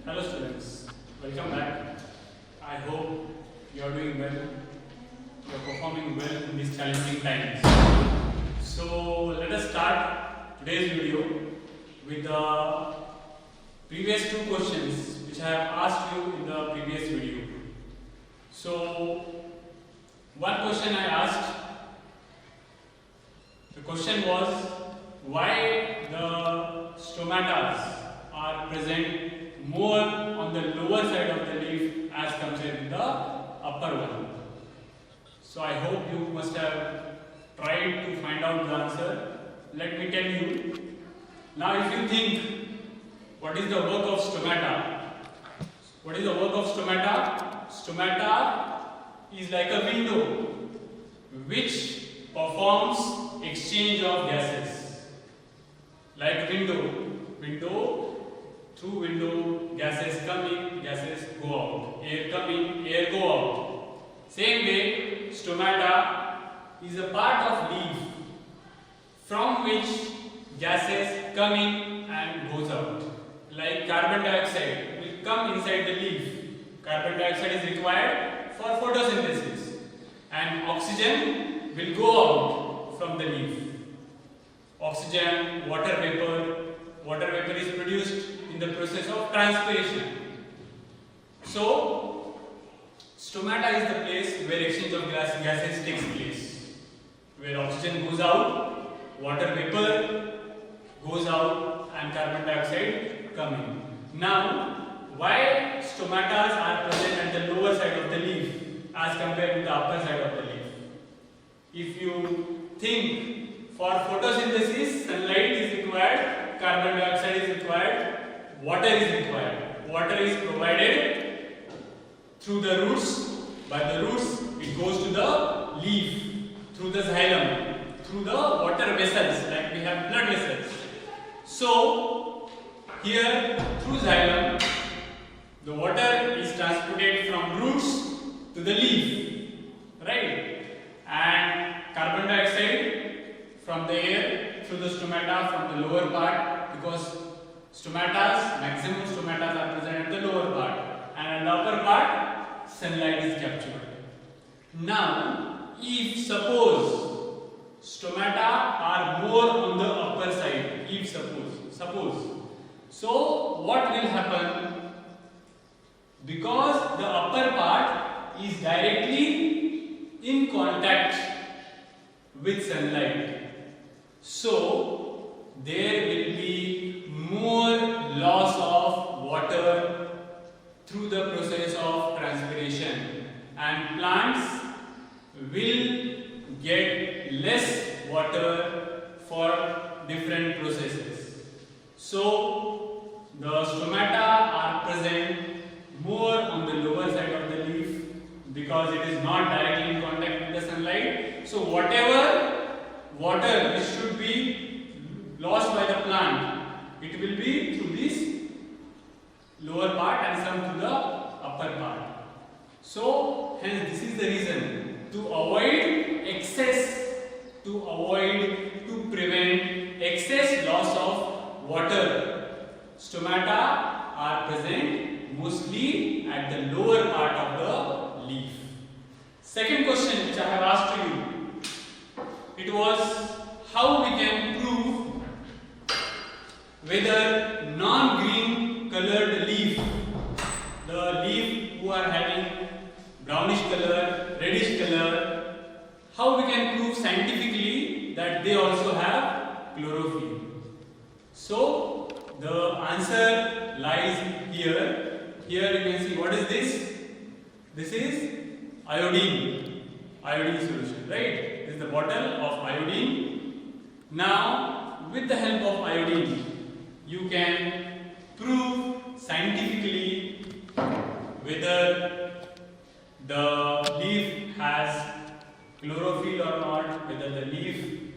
Hello students, welcome back. I hope you are doing well, you are performing well in these challenging times. So let us start today's video with the previous two questions which I have asked you in the previous video. So one question I asked, the question was why the stomatas are present more on the lower side of the leaf as compared with the upper one. So I hope you must have tried to find out the answer. Let me tell you. Now if you think, what is the work of stomata? What is the work of stomata? Stomata is like a window which performs exchange of gases. Like window, through window, gases come in, gases go out. Air come in, air go out. Same way, stomata is a part of leaf from which gases come in and goes out. Like carbon dioxide will come inside the leaf. Carbon dioxide is required for photosynthesis, and oxygen will go out from the leaf. Oxygen, water vapor is produced in the process of transpiration. So, stomata is the place where exchange of gases takes place, where oxygen goes out, water vapor goes out, and carbon dioxide come in. Now, why stomatas are present at the lower side of the leaf as compared with the upper side of the leaf? If you think, for photosynthesis, sunlight is required, carbon dioxide is required, water is required. Water is provided through the roots. By the roots, it goes to the leaf through the xylem, through the water vessels, like we have blood vessels. So, here through xylem, the water is transported from roots to the leaf, right? And carbon dioxide from the air through the stomata from the lower part, because maximum stomatas are present at the lower part, and at the upper part, sunlight is captured. Now, if suppose stomata are more on the upper side, suppose, so what will happen? Because the upper part is directly in contact with sunlight, so there will be more loss of water through the process of transpiration, and plants will get less water for different processes. So the stomata are present more on the lower side of the leaf because it is not directly in contact with the sunlight. So whatever water which should be lost by the plant, it will be through this lower part and some to the upper part. So hence this is the reason to prevent excess loss of water. Stomata are present mostly at the lower part of the leaf. Second question which I have asked to you, it was how we can prove whether non-green colored leaf, the leaf who are having brownish color, reddish color, how we can prove scientifically that they also have chlorophyll. So the answer lies here. Here you can see, what is this? This is iodine solution, right? This is the bottle of iodine. Now with the help of iodine, you can prove scientifically whether the leaf has chlorophyll or not, whether the leaf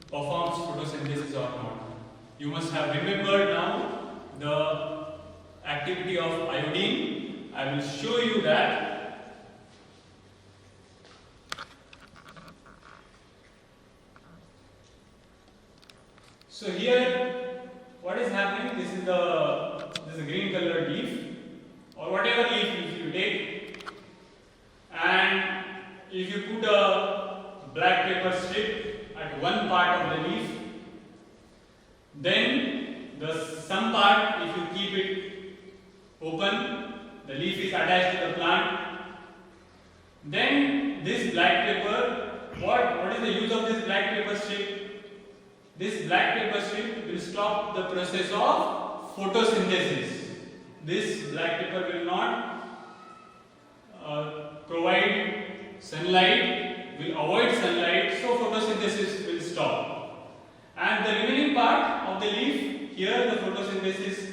performs photosynthesis or not. You must have remembered now the activity of iodine. I will show you that. So here, what is happening? This is a green colored leaf. open, the leaf is attached to the plant. Then this black paper, what is the use of this black paper strip? This black paper strip will stop the process of photosynthesis. This black paper will not provide sunlight, will avoid sunlight, so photosynthesis will stop. And the remaining part of the leaf, here the photosynthesis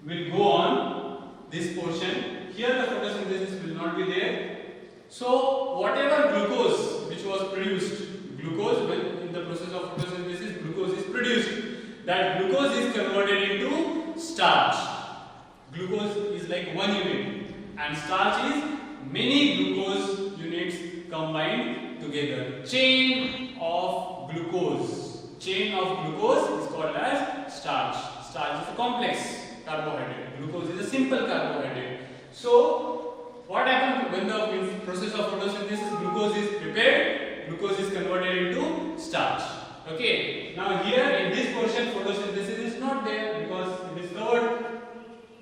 will go on, this portion. Here the photosynthesis will not be there. So whatever glucose which was produced, glucose, when in the process of photosynthesis glucose is produced, that glucose is converted into starch. Glucose is like one unit and starch is many glucose units combined together. Chain of glucose. Chain of glucose is called as starch. Starch is a complex carbohydrate. Glucose is a simple carbohydrate. So what happens when the process of photosynthesis, glucose is prepared, glucose is converted into starch. Okay. Now here in this portion photosynthesis is not there because it is covered.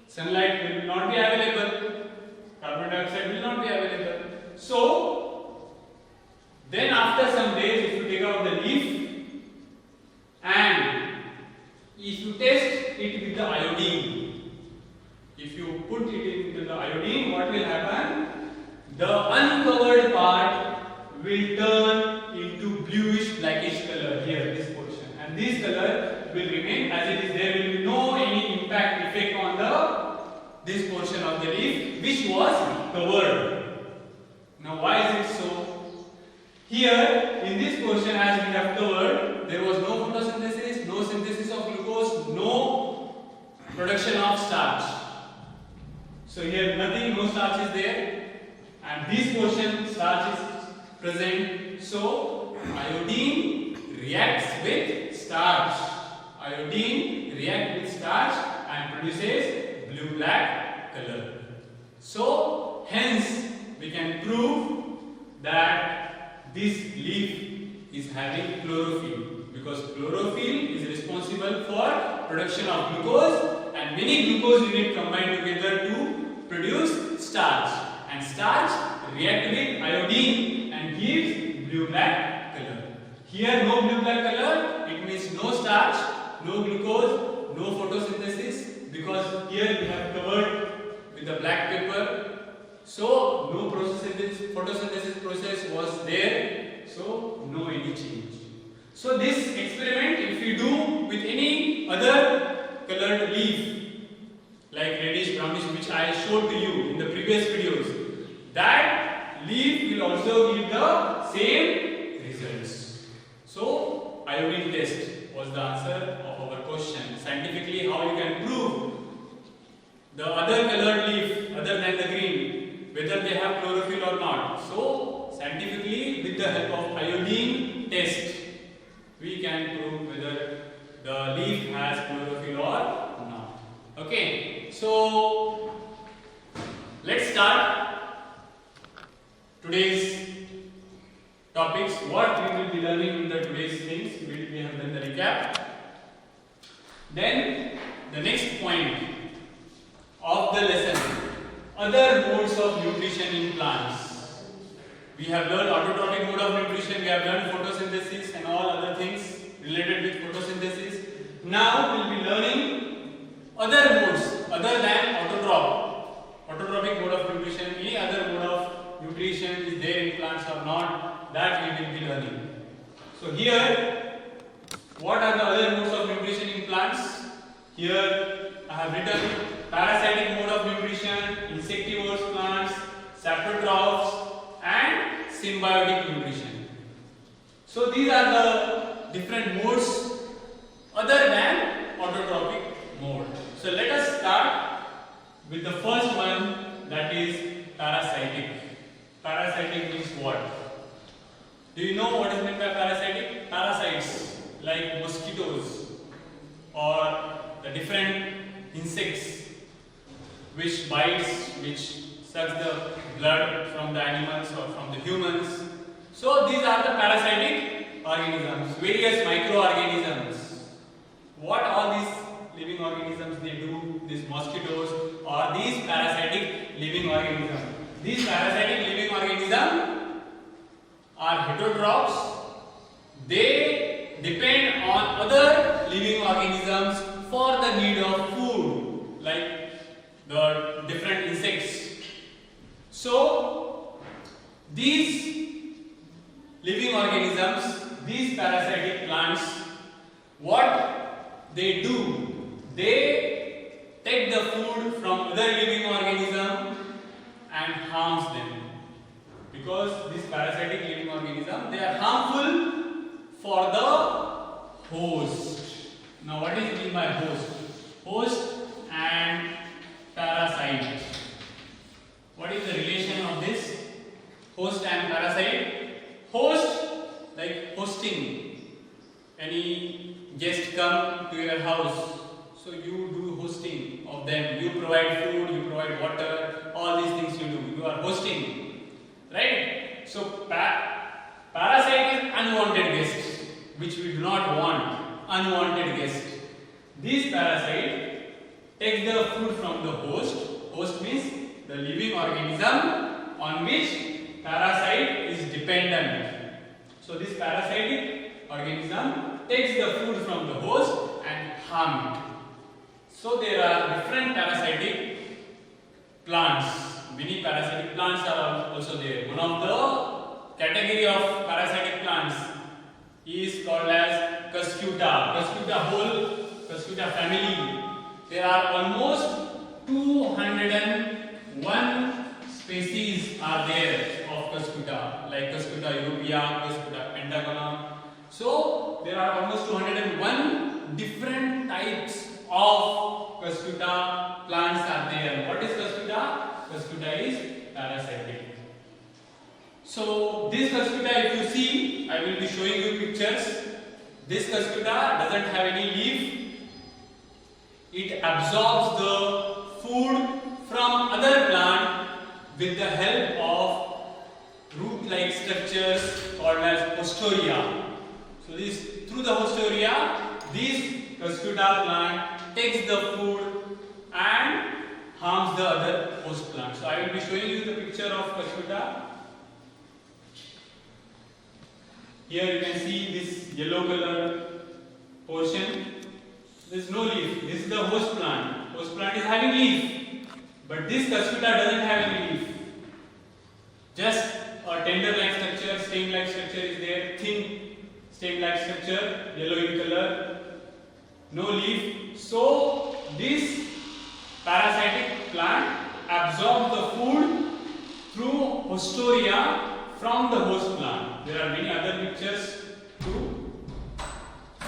Sunlight will not be available. Carbon dioxide will not be available. So then after some days, if you take out the leaf and if you test it with the iodine, if you put it into the iodine, what will happen? The uncovered part will turn into bluish blackish color here, this portion, and this color will remain as it is. There will be no any impact effect on this portion of the leaf which was covered. Now why is it so? Here in this portion, as we have covered, there was no photosynthesis, no synthesis of glucose, no production of starch. So here nothing, no starch is there, and this portion starch is present. So iodine reacts with starch. Iodine reacts with starch and produces blue-black color. So hence we can prove that this leaf is having chlorophyll, because chlorophyll is responsible for production of glucose and many glucose units combined together to produce starch, and starch react with iodine and gives blue-black color. Here no blue-black color, it means no starch, no glucose, no photosynthesis, because here we have covered with the black paper. So no photosynthesis process was there, so no any change. So this experiment, if you do with any other colored leaf like reddish, brownish, which I showed to you in the previous videos, that leaf will also give the same results. So iodine test was the answer of our question. Scientifically, how you can prove the other colored leaf other than the green, whether they have chlorophyll or not. So scientifically, with the help of iodine test, we can prove whether the leaf has chlorophyll or not. Okay, so let's start today's topics. What we will be learning in the today's things, we have done the recap. Then the next point of the lesson, other modes of nutrition in plants. We have learned autotrophic mode of nutrition, we have learned photosynthesis and all other things related with photosynthesis. Now we will be learning other modes other than autotrophic mode of nutrition. Any other mode of nutrition is there in plants or not, that we will be learning. So here, what are the other modes of nutrition in plants? Here I have written parasitic mode of nutrition, insectivorous plants, saprotrophs and symbiotic nutrition. So these are the different modes other than autotrophic mode. So let us start with the first one, that is parasitic. Parasitic means what? Do you know what is meant by parasitic? Parasites like mosquitoes or the different insects which bites, which sucks the blood from the animals or from the humans. So these are the parasitic organisms, various microorganisms. What all these living organisms they do, these mosquitoes or these parasitic living organisms. These parasitic living organisms are heterotrophs. They depend on other living organisms for the need of food, like the different insects. So these living organisms, these parasitic plants, what they do, they take the food from other living organism and harms them, because these parasitic living organisms, they are harmful for the host. Now what is mean by host? Host and parasite. What is the relation of this host and parasite? Host, like hosting. Any guest come to your house, so you do hosting of them. You provide food, you provide water, all these things you do. You are hosting, right? So parasite is unwanted guest, which we do not want. Unwanted guest. This parasite takes the food from the host. Host means the living organism on which parasite is dependent. So this parasitic organism takes the food from the host and harm it. So there are different parasitic plants. Many parasitic plants are also there. One of the category of parasitic plants is called as Cuscuta. Cuscuta family. There are almost 201 species are there of Cuscuta, like Cuscuta europea, Cuscuta pentagonum. So there are almost 201 different types of Cuscuta plants are there. What is Cuscuta? Cuscuta is parasitic. So this Cuscuta, if you see, I will be showing you pictures. This Cuscuta doesn't have any leaf. It absorbs the food from other plant with the help of root-like structures called as hostoria. So through the hostoria, this Cuscuta plant takes the food and harms the other host plant. So I will be showing you the picture of Cuscuta. Here you can see this yellow color portion. There is no leaf. This is the host plant. Host plant is having leaf, but this Cuscuta doesn't have any leaf. Just a tender-like structure, stem-like structure is there, thin stem-like structure, yellow in color, no leaf. So this parasitic plant absorbs the food through hostoria from the host plant. There are many other pictures too.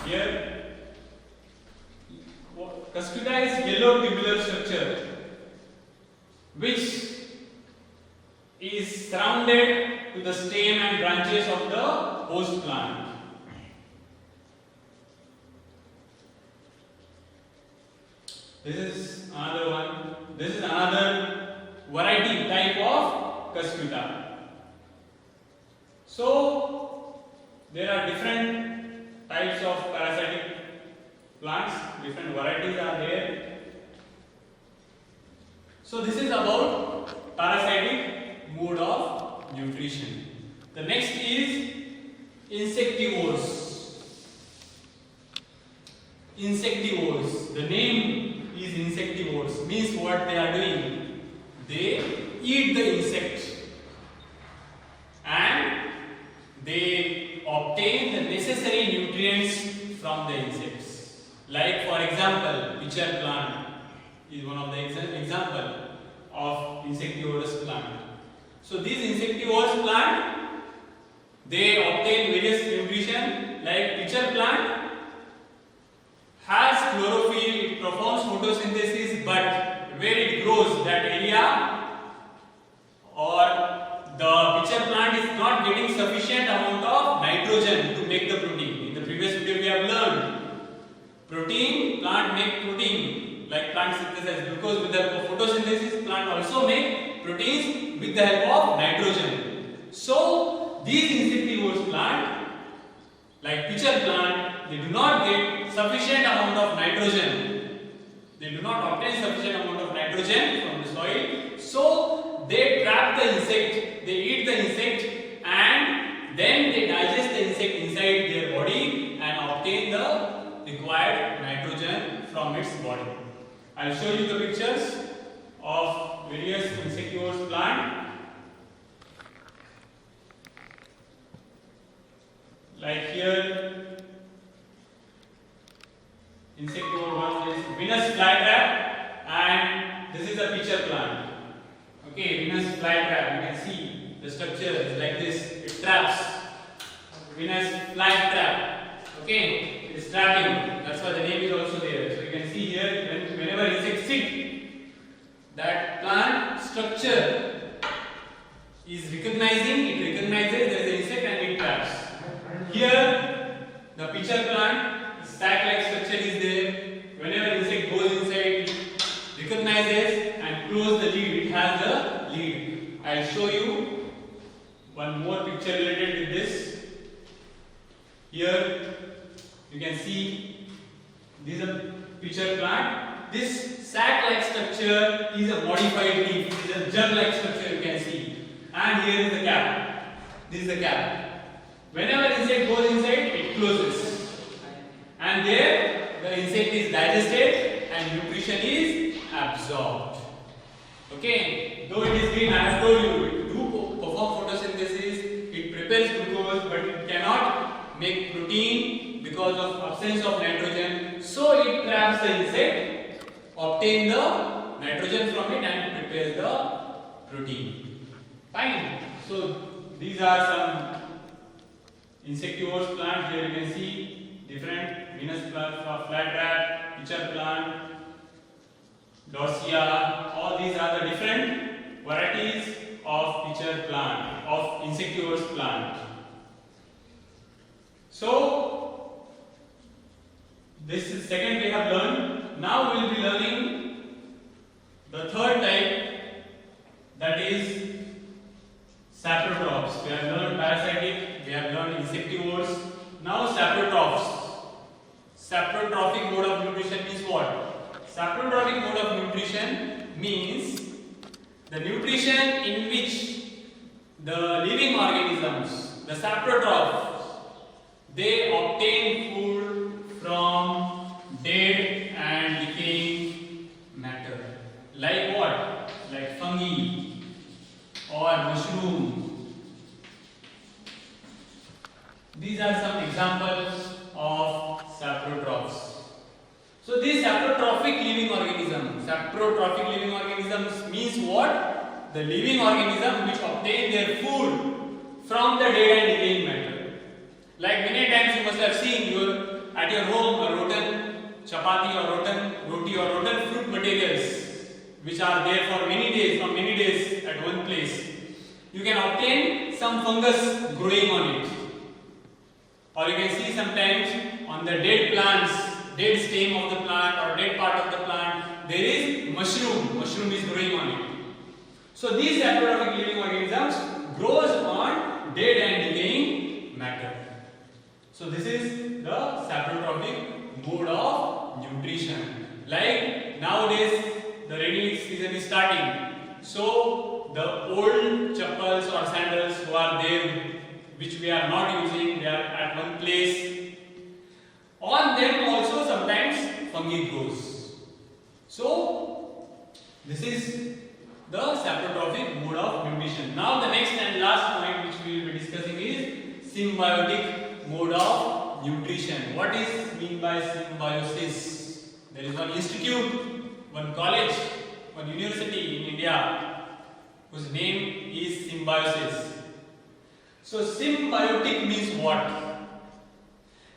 Here, Cuscuta is yellow tubular structure, which is surrounded to the stem and branches of the host plant. This is another one. This is another variety type of Cuscuta. So there are different types of parasitic plants, different varieties are there. So this is about parasitic mode of nutrition. The next is insectivores. Insectivores. The name is insectivores, means what they are doing. They eat the insect and they obtain the necessary nutrients from the insects. Like for example, pitcher plant is one of the example of insectivorous plant. So these insectivorous plant, they obtain various nutrition. Like pitcher plant has chlorophyll, it performs photosynthesis, but where it grows, that area or the pitcher plant is not getting sufficient amount of nitrogen to make the protein. In the previous video we have learned protein, plant make protein like plant synthesis, because with the photosynthesis plant also make proteins with the help of nitrogen. So these insectivorous plant like pitcher plant, they do not get sufficient amount of nitrogen They do not obtain sufficient amount of nitrogen from the soil, so they trap the insect, they eat the insect, and then they digest the insect inside their body and obtain the required nitrogen from its body. I'll show you the pictures of various insectivorous plant. Like here, insectivore one is Venus flytrap, and this is a pitcher plant. Okay, Venus flytrap. You can see the structure is like this. It traps. Venus flytrap. Okay, it is trapping. That's why the name is also there. So you can see here, whenever insects sit, that plant structure is recognizing. It recognizes there is an insect and it traps. Here, the pitcher plant, sac-like structure is there. Whenever insect goes inside, it recognizes and close the lid. It has the lid. I'll show you one more picture related with this. Here, you can see this is a pitcher plant. This sac-like structure is a modified leaf. It is a jug-like structure. You can see. And here is the cap. This is the cap. Whenever insect goes inside, it closes. And there, the insect is digested and nutrition is absorbed. Okay, though it is green, I have told you, it do perform photosynthesis, it prepares glucose, but it cannot make protein because of absence of nitrogen. So it traps the insect, obtain the nitrogen from it and prepares the protein. Fine. So these are some insectivorous plants. Here you can see different Venus flytrap, pitcher plant, Dorsia. All these are the different varieties of pitcher plant, of insectivorous plant. So this is second we have learned. Now we will be learning the third type, that is saprotrophs. We have learned parasitic, we have learned insectivores. Now saprotrophs. Saprotrophic mode of nutrition means what? Saprotrophic mode of nutrition means the nutrition in which the living organisms, the saprotrophs, they obtain food from dead and decaying matter. Like what? Like fungi or mushroom. These are some examples of saprotrophs. So these saprotrophic living organisms means what? The living organism which obtain their food from the dead and decaying matter. Like many times you must have seen at your home a rotten chapati or rotten roti or rotten fruit materials which are there for many days at one place. You can obtain some fungus growing on it. Or you can see sometimes on the dead plants, dead stem of the plant or dead part of the plant, there is mushroom. Mushroom is growing on it. So these saprotrophic living organisms grows on dead and decaying matter. So this is the saprotrophic mode of nutrition. Like nowadays the rainy season is starting. So the old chappals or sandals who are there, which we are not using, they are at one place. On them also sometimes fungi grows. So this is the saprotrophic mode of nutrition. Now the next and last point which we will be discussing is symbiotic mode of nutrition. What is mean by symbiosis? There is one institute, one college, one university in India whose name is Symbiosis. So symbiotic means what?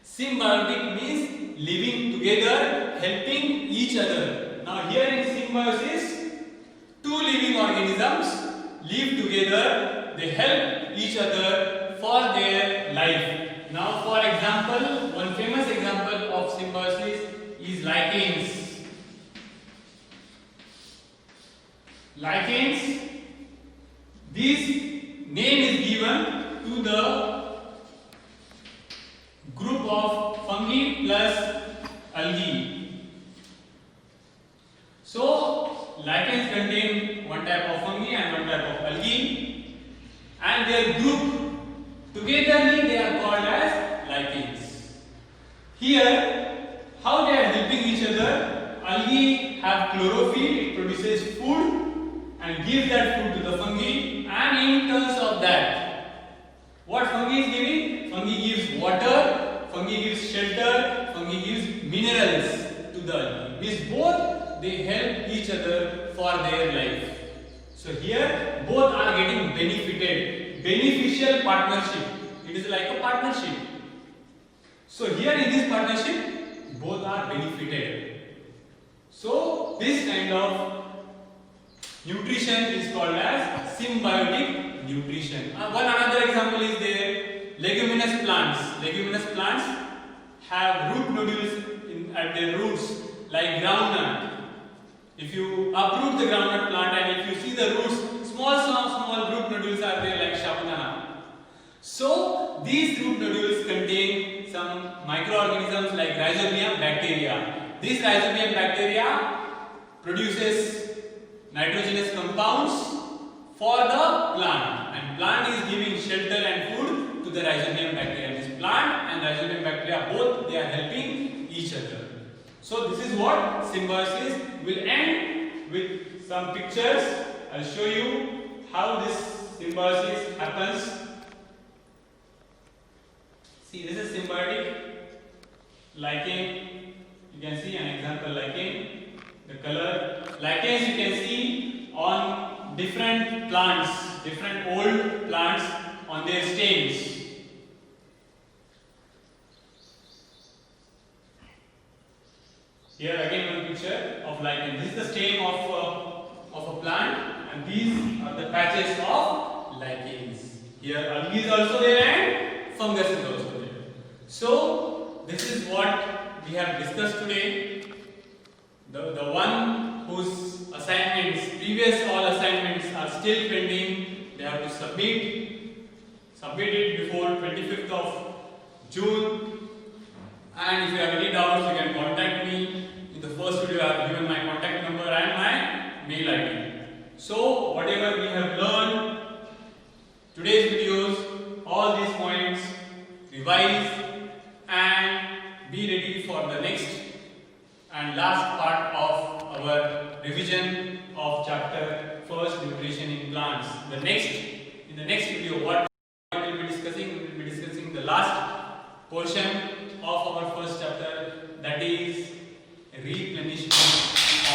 Symbiotic means living together, helping each other. Now here in symbiosis, two living organisms live together, they help each other for their life. Now for example, one famous example of symbiosis is lichens. Lichens, this name is given to the group of fungi plus algae. lichens contain one type of fungi and one type of algae, and their group togetherly they are called as lichens. Here, how they are helping each other? Algae have chlorophyll, it produces food and gives that food to the fungi, and in terms of that, what fungi is giving? Fungi gives water, fungi gives shelter, fungi gives minerals to the algae. Means both they help each other for their life. So here both are getting benefited. Beneficial partnership. It is like a partnership. So here in this partnership, both are benefited. So this kind of nutrition is called as symbiotic nutrition. One another example is there, leguminous plants. Leguminous plants have root nodules at their roots, like groundnut. If you uproot the groundnut plant and if you see the roots, small root nodules are there like shabudana. So these root nodules contain some microorganisms like Rhizobium bacteria. This Rhizobium bacteria produces nitrogenous compounds for the plant, and plant is giving shelter and food to the Rhizobium bacteria. This plant and Rhizobium bacteria both they are helping each other. So this is what symbiosis will end with some pictures. I'll show you how this symbiosis happens. See, this is symbiotic lichen. You can see an example lichen. The color lichens you can see on different plants, different old plants on their stems. Here again one picture of lichen. This is the stem of a plant, and these are the patches of lichens. Here algae is also there and fungus is also there. So this is what we have discussed today. The one whose assignments, previous all assignments are still pending, they have to submit it before 25th of June. And if you have any doubts, you can contact me. In the first video, I have given my contact number and my mail ID. So, whatever we have learned, today's videos, all these points, revise and be ready for the next and last part of our revision of chapter first, nutrition in plants. In the next video, what we will be discussing the last portion of our first chapter, that is replenishment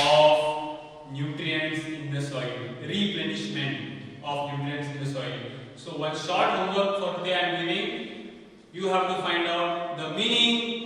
of nutrients in the soil. Replenishment of nutrients in the soil. So one short homework for today I am giving. You have to find out the meaning